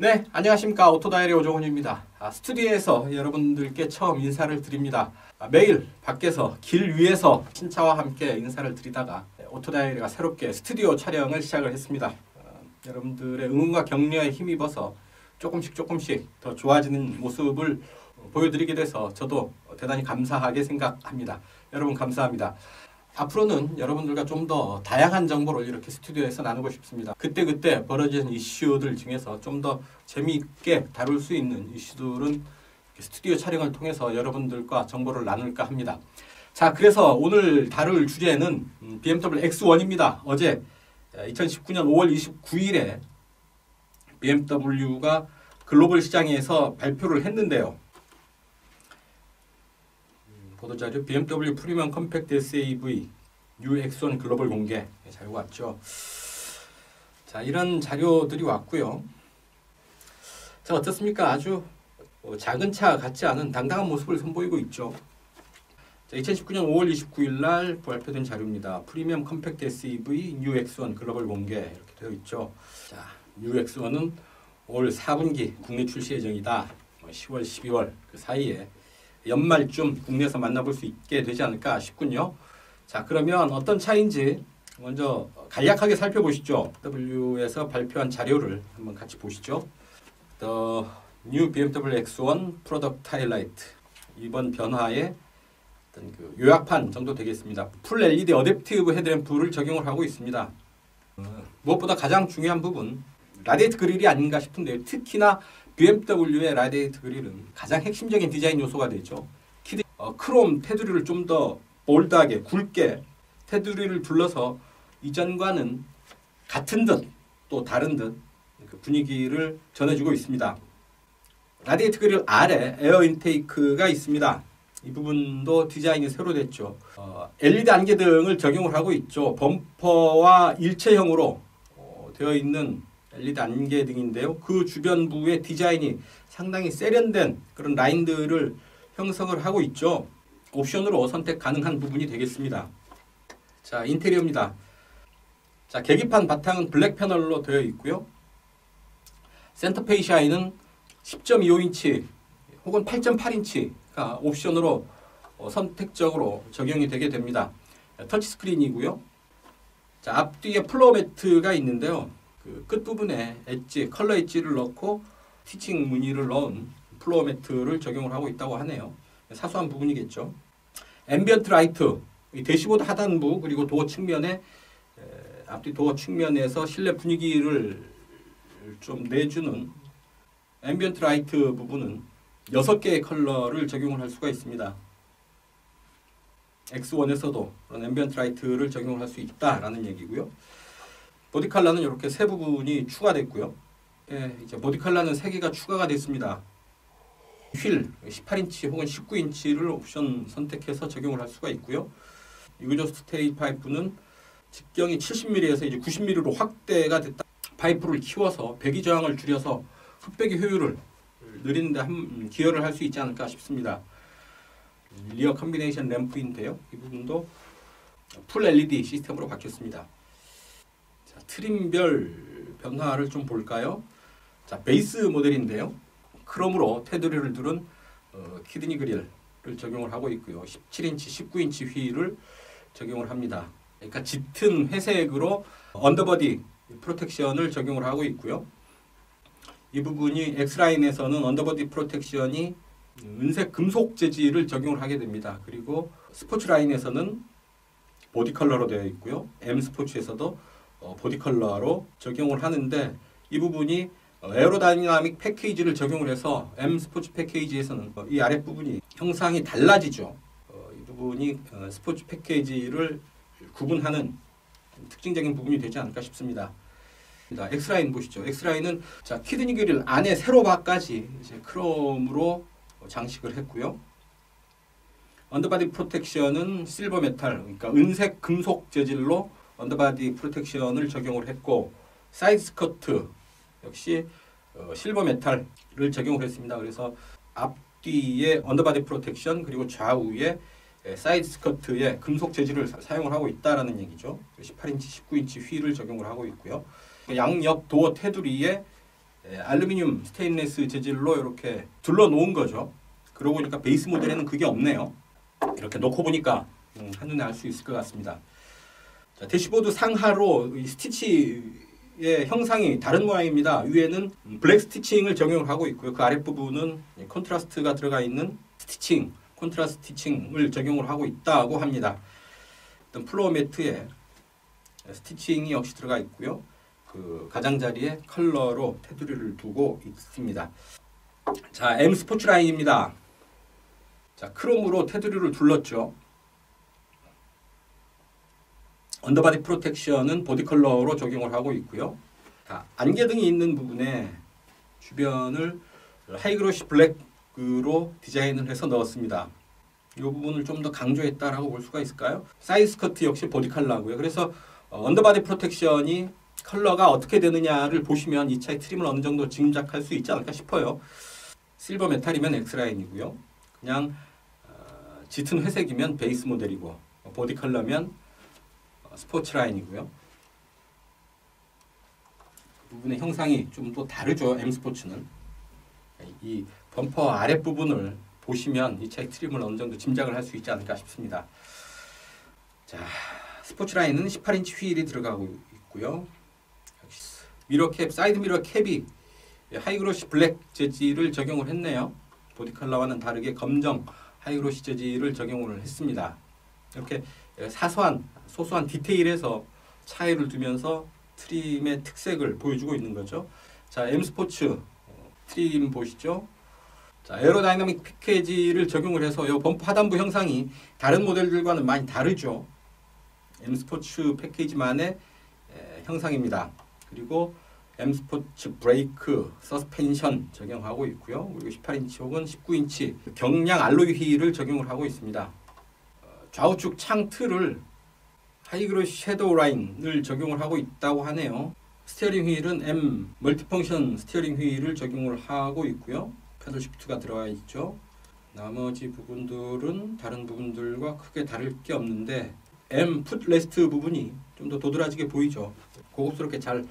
네, 안녕하십니까. 오토다이리 오종훈입니다. 스튜디오에서 여러분들께 처음 인사를 드립니다. 매일 밖에서 길 위에서 신차와 함께 인사를 드리다가 오토다이리가 새롭게 스튜디오 촬영을 시작을 했습니다. 여러분들의 응원과 격려에 힘입어서 조금씩 더 좋아지는 모습을 보여드리게 돼서 저도 대단히 감사하게 생각합니다. 여러분 감사합니다. 앞으로는 여러분들과 좀 더 다양한 정보를 이렇게 스튜디오에서 나누고 싶습니다. 그때그때 벌어지는 이슈들 중에서 좀 더 재미있게 다룰 수 있는 이슈들은 스튜디오 촬영을 통해서 여러분들과 정보를 나눌까 합니다. 자, 그래서 오늘 다룰 주제는 BMW X1입니다. 어제 2019년 5월 29일에 BMW가 글로벌 시장에서 발표를 했는데요. 보도자료 BMW 프리미엄 컴팩트 SAV New X1 글로벌 공개 자료가 왔죠. 자, 이런 자료들이 왔고요. 자, 어떻습니까? 아주 작은 차 같지 않은 당당한 모습을 선보이고 있죠. 자, 2019년 5월 29일 날 발표된 자료입니다. 프리미엄 컴팩트 SUV New X1 글로벌 공개 이렇게 되어 있죠. 자, New X1은 올 4분기 국내 출시 예정이다. 10월, 12월 그 사이에 연말쯤 국내에서 만나볼 수 있게 되지 않을까 싶군요. 자, 그러면 어떤 차인지 먼저 간략하게 살펴보시죠. BMW에서 발표한 자료를 한번 같이 보시죠. The New BMW X1 Product Highlight. 이번 변화의 어떤 그 요약판 정도 되겠습니다. 풀 LED 어댑티브 헤드램프를 적용을 하고 있습니다. 무엇보다 가장 중요한 부분 라디에이터 그릴이 아닌가 싶은데요. 특히나 BMW의 라디에이터 그릴은 가장 핵심적인 디자인 요소가 되죠. 크롬 테두리를 좀 더 볼드하게 굵게 테두리를 둘러서 이전과는 같은 듯 또 다른 듯 그 분위기를 전해주고 있습니다. 라디에이터 그릴 아래 에어 인테이크가 있습니다. 이 부분도 디자인이 새로 됐죠. LED 안개등을 적용을 하고 있죠. 범퍼와 일체형으로 되어 있는 LED 안개등인데요. 그 주변부의 디자인이 상당히 세련된 그런 라인들을 형성을 하고 있죠. 옵션으로 선택 가능한 부분이 되겠습니다. 자, 인테리어입니다. 자, 계기판 바탕은 블랙 패널로 되어 있고요. 센터 페이시 아이는 10.25인치 혹은 8.8인치가 옵션으로 선택적으로 적용이 되게 됩니다. 터치스크린이고요. 자, 앞뒤에 플로어 매트가 있는데요. 그 끝부분에 엣지, 컬러 엣지를 넣고 티칭 무늬를 넣은 플로어 매트를 적용을 하고 있다고 하네요. 사소한 부분이겠죠. 앰비언트 라이트, 대시보드 하단부 그리고 도어 측면에 앞뒤 도어 측면에서 실내 분위기를 좀 내주는 앰비언트 라이트 부분은 6개의 컬러를 적용을 할 수가 있습니다. X1에서도 그런 앰비언트 라이트를 적용을 할 수 있다라는 얘기고요. 보디 컬러는 이렇게 세 부분이 추가됐고요. 예, 이제 보디 컬러는 3개가 추가가 됐습니다. 휠 18인치 혹은 19인치를 옵션 선택해서 적용을 할 수가 있고요. 유저스트 테일 파이프는 직경이 70mm에서 이제 90mm로 확대가 됐다. 파이프를 키워서 배기 저항을 줄여서 흡배기 효율을 늘리는데 기여를 할 수 있지 않을까 싶습니다. 리어 컨비네이션 램프인데요. 이 부분도 풀 LED 시스템으로 바뀌었습니다. 자, 트림별 변화를 좀 볼까요? 자, 베이스 모델인데요. 크롬으로 테두리를 두른 키드니 그릴을 적용을 하고 있고요. 17인치, 19인치 휠을 적용을 합니다. 그러니까 짙은 회색으로 언더버디 프로텍션을 적용을 하고 있고요. 이 부분이 X라인에서는 언더버디 프로텍션이 은색 금속 재질을 적용을 하게 됩니다. 그리고 스포츠 라인에서는 보디 컬러로 되어 있고요. M 스포츠에서도 보디 컬러로 적용을 하는데 이 부분이 에어로다이나믹 패키지를 적용을 해서 M 스포츠 패키지에서는 이 아랫부분이 형상이 달라지죠. 이 부분이 스포츠 패키지를 구분하는 특징적인 부분이 되지 않을까 싶습니다. X라인 보시죠. X라인은 자, 키드니 그릴 안에 세로바까지 이제 크롬으로 장식을 했고요. 언더바디 프로텍션은 실버 메탈, 그러니까 은색 금속 재질로 언더바디 프로텍션을 적용을 했고 사이드 스커트 역시 실버 메탈을 적용을 했습니다. 그래서 앞뒤에 언더바디 프로텍션 그리고 좌우에 사이드 스커트에 금속 재질을 사용을 하고 있다라는 얘기죠. 18인치, 19인치 휠을 적용을 하고 있고요. 양옆 도어 테두리에 알루미늄 스테인리스 재질로 이렇게 둘러 놓은 거죠. 그러고 보니까 베이스 모델에는 그게 없네요. 이렇게 놓고 보니까 한눈에 알 수 있을 것 같습니다. 자, 대시보드 상하로 이 스티치의 형상이 다른 모양입니다. 위에는 블랙 스티칭을 적용을 하고 있고요. 그 아랫부분은 컨트라스트가 들어가 있는 스티칭, 컨트라스트 스티칭을 적용을 하고 있다고 합니다. 일단 플로어 매트에 스티칭이 역시 들어가 있고요. 그 가장자리에 컬러로 테두리를 두고 있습니다. 자, M 스포츠 라인입니다. 자, 크롬으로 테두리를 둘렀죠. 언더바디 프로텍션은 보디 컬러로 적용을 하고 있고요. 자, 안개등이 있는 부분에 주변을 하이그로시 블랙으로 디자인을 해서 넣었습니다. 이 부분을 좀 더 강조했다라고 볼 수가 있을까요? 사이드 스커트 역시 보디 컬러고요. 그래서 언더바디 프로텍션이 컬러가 어떻게 되느냐를 보시면 이 차의 트림을 어느 정도 짐작할 수 있지 않을까 싶어요. 실버 메탈이면 X라인이고요. 그냥 짙은 회색이면 베이스 모델이고 보디 컬러면 스포츠 라인이고요. 그 부분의 형상이 좀 또 다르죠. M 스포츠는. 이 범퍼 아랫부분을 보시면 이 차의 트림을 어느 정도 짐작을 할 수 있지 않을까 싶습니다. 자, 스포츠 라인은 18인치 휠이 들어가고 있고요. 미러캡, 사이드 미러 캡이 하이그로시 블랙 재질을 적용을 했네요. 보디 컬러와는 다르게 검정 하이그로시 재질을 적용을 했습니다. 이렇게 사소한 소소한 디테일에서 차이를 두면서 트림의 특색을 보여주고 있는 거죠. 자, M 스포츠 트림 보시죠. 자, 에어로다이나믹 패키지를 적용을 해서 이 범퍼 하단부 형상이 다른 모델들과는 많이 다르죠. M 스포츠 패키지만의 형상입니다. 그리고 M 스포츠 브레이크, 서스펜션 적용하고 있고요. 그리고 18인치 혹은 19인치 경량 알로이 휠을 적용을 하고 있습니다. 좌우측 창 틀을 하이그로시 섀도우 라인을 적용을 하고 있다고 하네요. 스티어링 휠은 M 멀티펑션 스티어링 휠을 적용을 하고 있고요. 패들 시프트가 들어가 있죠. 나머지 부분들은 다른 부분들과 크게 다를 게 없는데 M 풋레스트 부분이 좀 더 도드라지게 보이죠. 고급스럽게 잘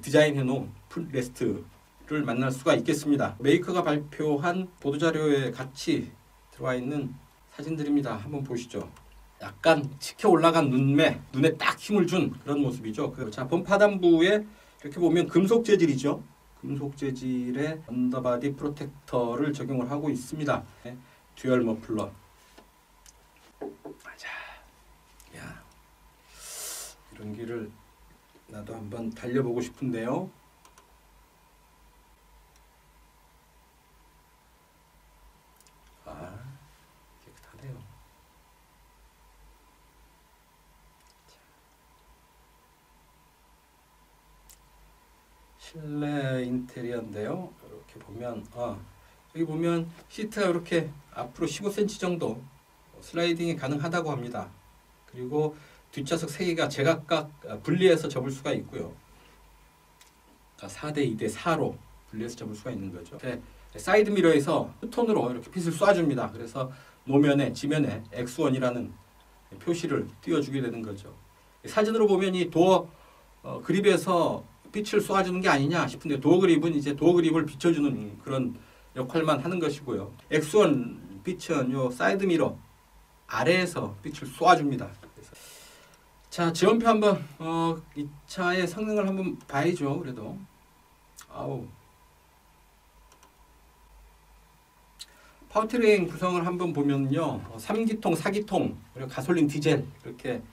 디자인해 놓은 풋레스트를 만날 수가 있겠습니다. 메이커가 발표한 보도자료에 같이 들어와 있는 사진들입니다. 한번 보시죠. 약간 치켜 올라간 눈매, 눈에 딱 힘을 준 그런 모습이죠. 자, 범퍼 하단부에 이렇게 보면 금속 재질이죠. 금속 재질의 언더바디 프로텍터를 적용을 하고 있습니다. 듀얼 머플러. 자, 야, 이런 길을 나도 한번 달려보고 싶은데요. 아, 깨끗하네요. 실내 인테리어인데요. 이렇게 보면 여기 보면 시트가 이렇게 앞으로 15cm 정도 슬라이딩이 가능하다고 합니다. 그리고 뒷좌석 3개가 제각각 분리해서 접을 수가 있고요. 4대 2대 4로 분리해서 접을 수가 있는 거죠. 사이드 미러에서 톤으로 이렇게 빛을 쏴줍니다. 그래서 노면에 지면에 X1이라는 표시를 띄워주게 되는 거죠. 사진으로 보면 이 도어 그립에서 빛을 쏘아주는 게 아니냐 싶은데 도어 그립은 이제 도어 그립을 비춰주는 그런 역할만 하는 것이고요. X1 빛은 요 사이드 미러 아래에서 빛을 쏘아줍니다. 자, 지원표 한번 이 차의 성능을 한번 봐야죠. 그래도 파워트레인 구성을 한번 보면요, 3기통, 4기통 그리고 가솔린, 디젤 이렇게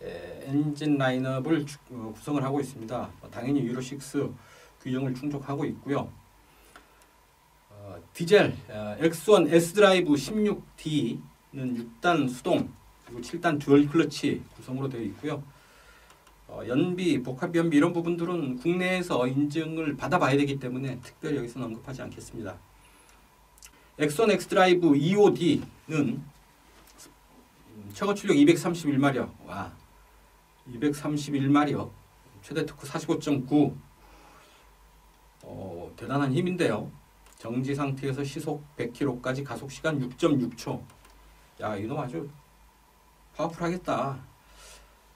엔진 라인업을 구성을 하고 있습니다. 당연히 유로6 규정을 충족하고 있고요. 디젤 X1 S드라이브 16D는 6단 수동 그리고 7단 듀얼 클러치 구성으로 되어 있고요. 연비, 복합 연비 이런 부분들은 국내에서 인증을 받아봐야 되기 때문에 특별히 여기서는 언급하지 않겠습니다. X1 X드라이브 25D는 최고 출력 231마력, 231마력, 최대 토크 45.9, 대단한 힘인데요. 정지 상태에서 시속 100km까지 가속 시간 6.6초. 야, 이놈 아주 파워풀하겠다.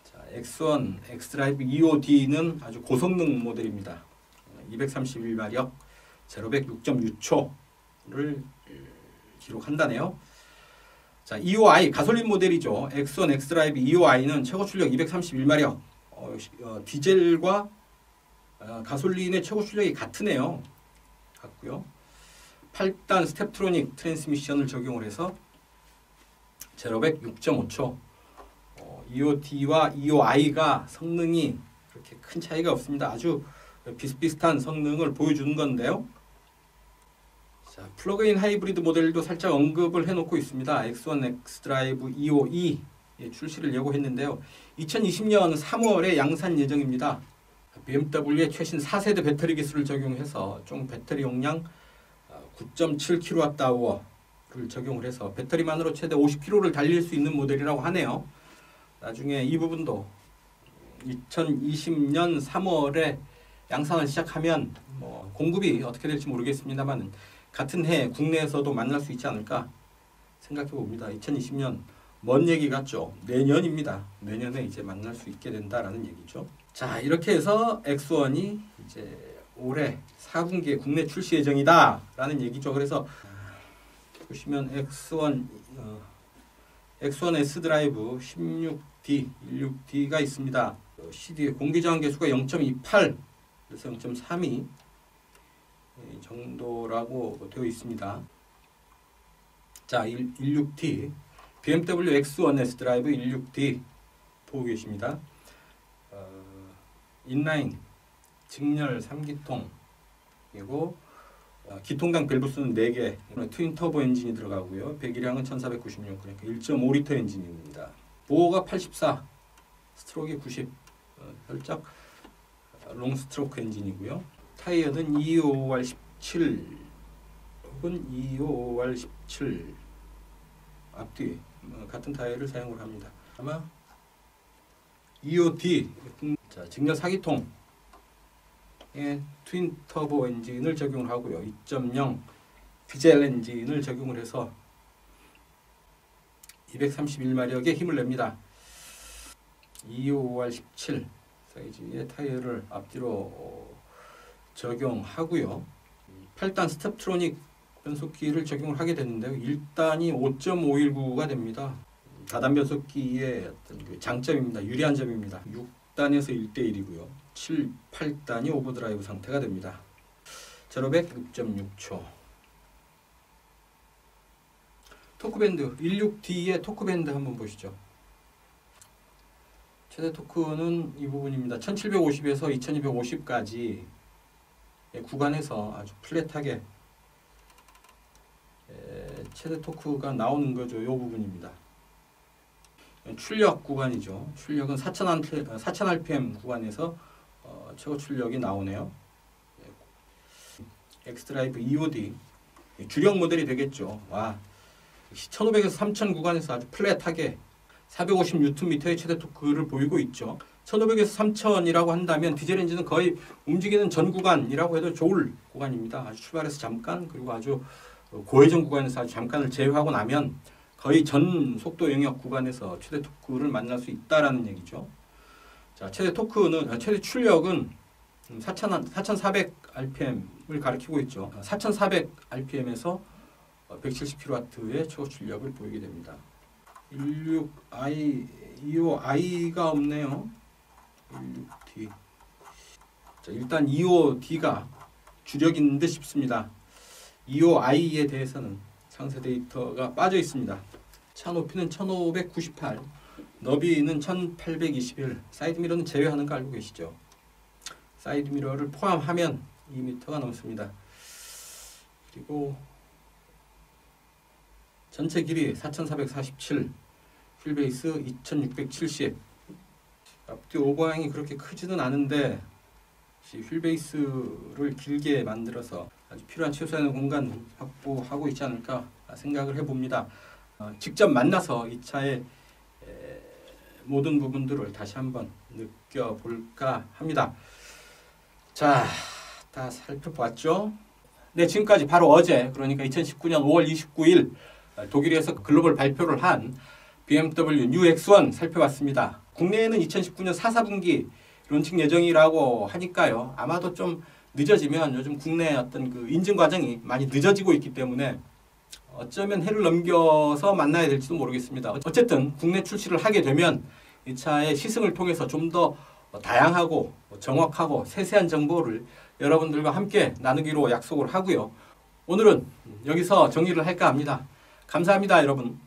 자, X1 X드라이브 25D는 아주 고성능 모델입니다. 231마력, 제로백 6.6초를 기록한다네요. 자, EOI 가솔린 모델이죠. X1 X드라이브 EOI는 최고 출력 231마력. 디젤과 가솔린의 최고 출력이 같으네요. 같고요. 8단 스텝트로닉 트랜스미션을 적용을 해서 제로백 6.5초. EOT와 EOI가 성능이 그렇게 큰 차이가 없습니다. 아주 비슷비슷한 성능을 보여주는 건데요. 자, 플러그인 하이브리드 모델도 살짝 언급을 해놓고 있습니다. X1 X드라이브 EOE 출시를 예고했는데요. 2020년 3월에 양산 예정입니다. BMW의 최신 4세대 배터리 기술을 적용해서 총 배터리 용량 9.7kWh를 적용을 해서 배터리만으로 최대 50km를 달릴 수 있는 모델이라고 하네요. 나중에 이 부분도 2020년 3월에 양산을 시작하면 공급이 어떻게 될지 모르겠습니다만 같은 해 국내에서도 만날 수 있지 않을까 생각해 봅니다. 2020년 먼 얘기 같죠. 내년입니다. 내년에 이제 만날 수 있게 된다라는 얘기죠. 자, 이렇게 해서 X1이 이제 올해 4분기에 국내 출시 예정이다라는 얘기죠. 그래서 보시면 X1 S드라이브 16D, 16D가 있습니다. CD 공기저항 계수가 0.28, 그래서 0.32 정도라고 되어 있습니다. 자, 16D BMW X1 S드라이브 16D 보고 계십니다. 인라인 직렬 3기통 그리고 기통당 밸브수는 4개, 트윈 터보 엔진이 들어가고요. 배기량은 1496, 그러니까 1.5리터 엔진입니다. 보호가 84, 스트로크 90, 살짝 롱 스트로크 엔진이고요. 타이어는 225R17 혹은 225R17 앞뒤 같은 타이어를 사용을 합니다. 아마 EOT 자, 직렬 4기통 트윈 터보 엔진을 적용을 하고요. 2.0 디젤 엔진을 적용을 해서 231마력의 힘을 냅니다. 225R17 사이즈의 타이어를 앞뒤로 적용하고요. 8단 스텝트로닉 변속기를 적용을 하게 됐는데요. 1단이 5.519가 됩니다. 다단 변속기의 어떤 그 장점입니다. 유리한 점입니다. 6단에서 1대1이고요. 7, 8단이 오버드라이브 상태가 됩니다. 제로백 6.6초. 토크밴드 16D의 토크밴드 한번 보시죠. 최대 토크는 이 부분입니다. 1750에서 2250까지 구간에서 아주 플랫하게 최대 토크가 나오는 거죠. 이 부분입니다. 출력 구간이죠. 출력은 4000rpm 구간에서 최고 출력이 나오네요. X드라이브 EOD 주력 모델이 되겠죠. 와, 1500에서 3000 구간에서 아주 플랫하게 450Nm의 최대 토크를 보이고 있죠. 1500에서 3000이라고 한다면 디젤 엔진은 거의 움직이는 전 구간이라고 해도 좋을 구간입니다. 아주 출발해서 잠깐, 그리고 아주 고회전 구간에서 아주 잠깐을 제외하고 나면 거의 전 속도 영역 구간에서 최대 토크를 만날 수 있다라는 얘기죠. 자, 최대 출력은 4400rpm을 가리키고 있죠. 4400rpm에서 170kW의 최고 출력을 보이게 됩니다. 16EOI가 없네요. 16D. 자, 일단 EOD가 주력인 듯 싶습니다. EOI에 대해서는 상세 데이터가 빠져 있습니다. 차 높이는 1598, 너비는 1821, 사이드미러는 제외하는 거 알고 계시죠? 사이드미러를 포함하면 2m가 넘습니다. 그리고 전체 길이 4447, 휠베이스 2670. 앞뒤 오버항이 그렇게 크지는 않은데 휠베이스를 길게 만들어서 아주 필요한 최소한의 공간 확보하고 있지 않을까 생각을 해봅니다. 직접 만나서 이 차의 모든 부분들을 다시 한번 느껴볼까 합니다. 자, 다 살펴봤죠? 네, 지금까지 바로 어제, 그러니까 2019년 5월 29일 독일에서 글로벌 발표를 한 BMW New X1 살펴봤습니다. 국내에는 2019년 4분기 론칭 예정이라고 하니까요. 아마도 좀 늦어지면 요즘 국내 어떤 그 인증 과정이 많이 늦어지고 있기 때문에 어쩌면 해를 넘겨서 만나야 될지도 모르겠습니다. 어쨌든 국내 출시를 하게 되면 이 차의 시승을 통해서 좀 더 다양하고 정확하고 세세한 정보를 여러분들과 함께 나누기로 약속을 하고요. 오늘은 여기서 정리를 할까 합니다. 감사합니다, 여러분.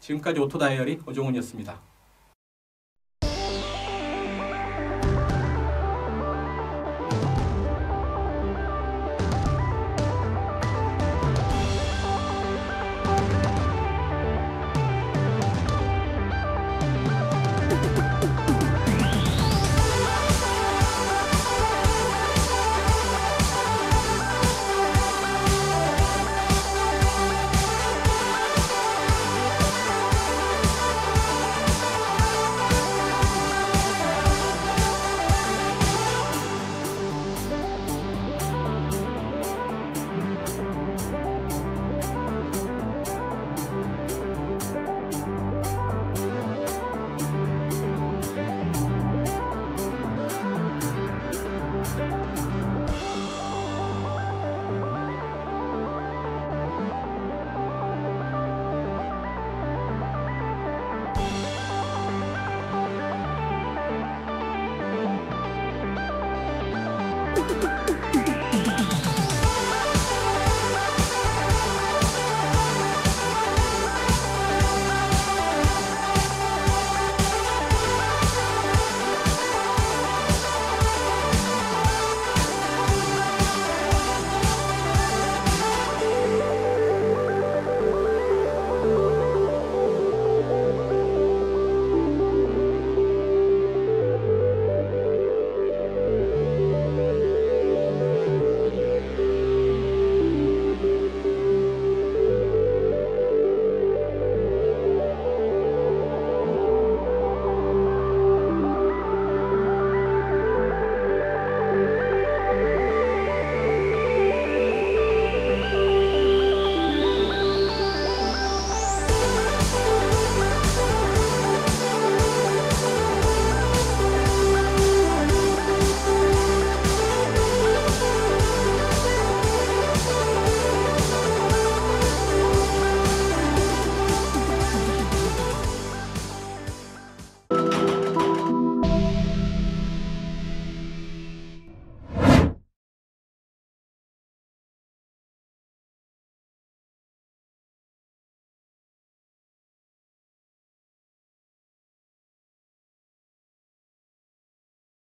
지금까지 오토다이어리 오종훈이었습니다.